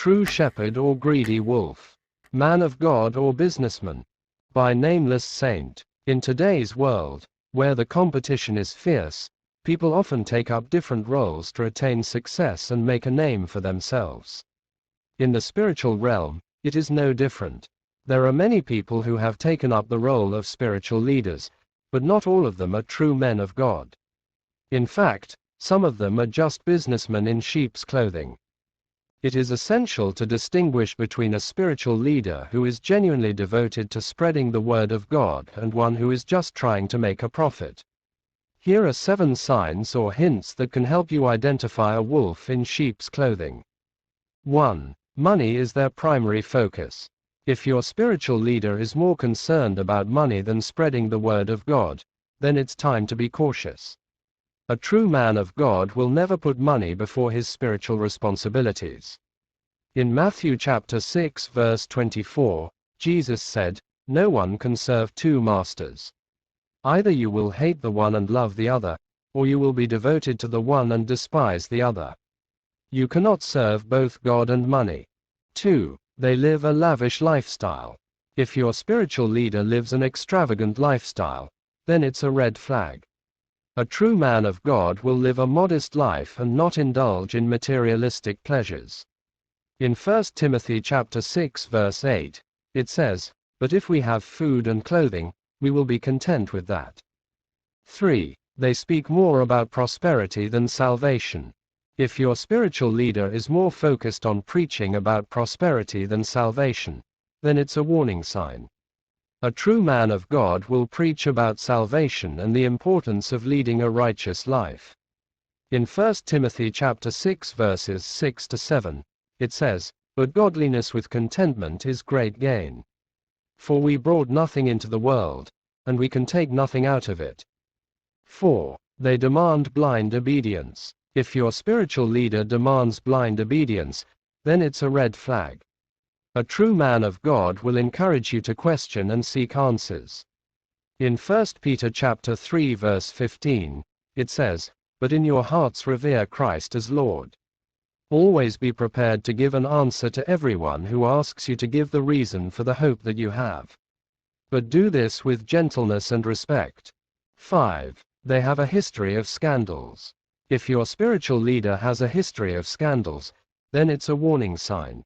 true shepherd or greedy wolf, man of God or businessman, by nameless saint. In today's world, where the competition is fierce, people often take up different roles to attain success and make a name for themselves. In the spiritual realm, it is no different. There are many people who have taken up the role of spiritual leaders, but not all of them are true men of God. In fact, some of them are just businessmen in sheep's clothing. It is essential to distinguish between a spiritual leader who is genuinely devoted to spreading the word of God and one who is just trying to make a profit. Here are 7 signs or hints that can help you identify a wolf in sheep's clothing. 1. Money is their primary focus. If your spiritual leader is more concerned about money than spreading the word of God, then it's time to be cautious. A true man of God will never put money before his spiritual responsibilities. In Matthew chapter 6 verse 24, Jesus said, "No one can serve 2 masters. Either you will hate the one and love the other, or you will be devoted to the one and despise the other. You cannot serve both God and money." 2. They live a lavish lifestyle. If your spiritual leader lives an extravagant lifestyle, then it's a red flag. A true man of God will live a modest life and not indulge in materialistic pleasures. In 1 Timothy chapter 6 verse 8, it says, "But if we have food and clothing, we will be content with that." 3. They speak more about prosperity than salvation. If your spiritual leader is more focused on preaching about prosperity than salvation, then it's a warning sign. A true man of God will preach about salvation and the importance of leading a righteous life. In 1 Timothy chapter 6 verses 6 to 7, it says, "But godliness with contentment is great gain. For we brought nothing into the world, and we can take nothing out of it." 4. They demand blind obedience. If your spiritual leader demands blind obedience, then it's a red flag. A true man of God will encourage you to question and seek answers. In 1 Peter chapter 3 verse 15, it says, "But in your hearts revere Christ as Lord. Always be prepared to give an answer to everyone who asks you to give the reason for the hope that you have. But do this with gentleness and respect." 5. They have a history of scandals. If your spiritual leader has a history of scandals, then it's a warning sign.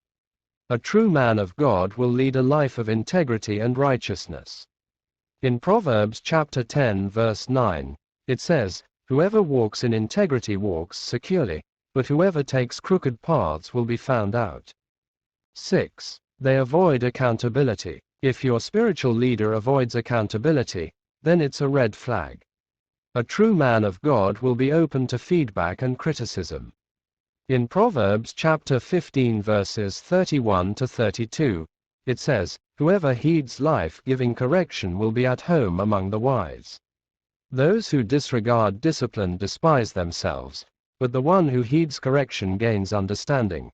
A true man of God will lead a life of integrity and righteousness. In Proverbs chapter 10 verse 9, it says, "Whoever walks in integrity walks securely, but whoever takes crooked paths will be found out." 6. They avoid accountability. If your spiritual leader avoids accountability, then it's a red flag. A true man of God will be open to feedback and criticism. In Proverbs chapter 15 verses 31 to 32, it says, "Whoever heeds life-giving correction will be at home among the wise. Those who disregard discipline despise themselves, but the one who heeds correction gains understanding."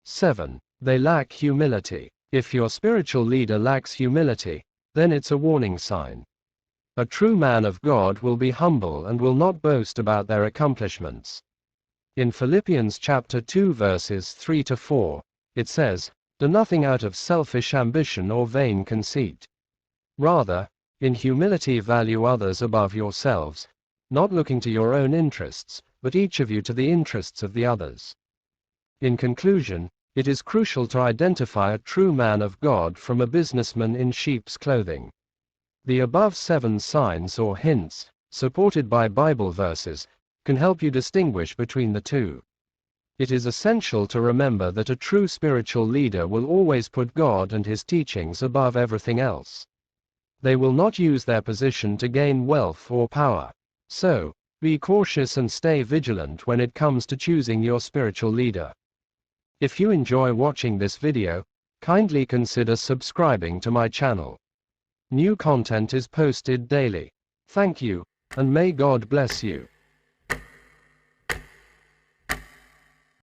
7. They lack humility. If your spiritual leader lacks humility, then it's a warning sign. A true man of God will be humble and will not boast about their accomplishments. In Philippians chapter 2 verses 3 to 4, it says, "Do nothing out of selfish ambition or vain conceit. Rather, in humility value others above yourselves, not looking to your own interests, but each of you to the interests of the others." In conclusion, it is crucial to identify a true man of God from a businessman in sheep's clothing. The above 7 signs or hints, supported by Bible verses, can help you distinguish between the two. It is essential to remember that a true spiritual leader will always put God and his teachings above everything else. They will not use their position to gain wealth or power. So, be cautious and stay vigilant when it comes to choosing your spiritual leader. If you enjoy watching this video, kindly consider subscribing to my channel. New content is posted daily. Thank you, and may God bless you.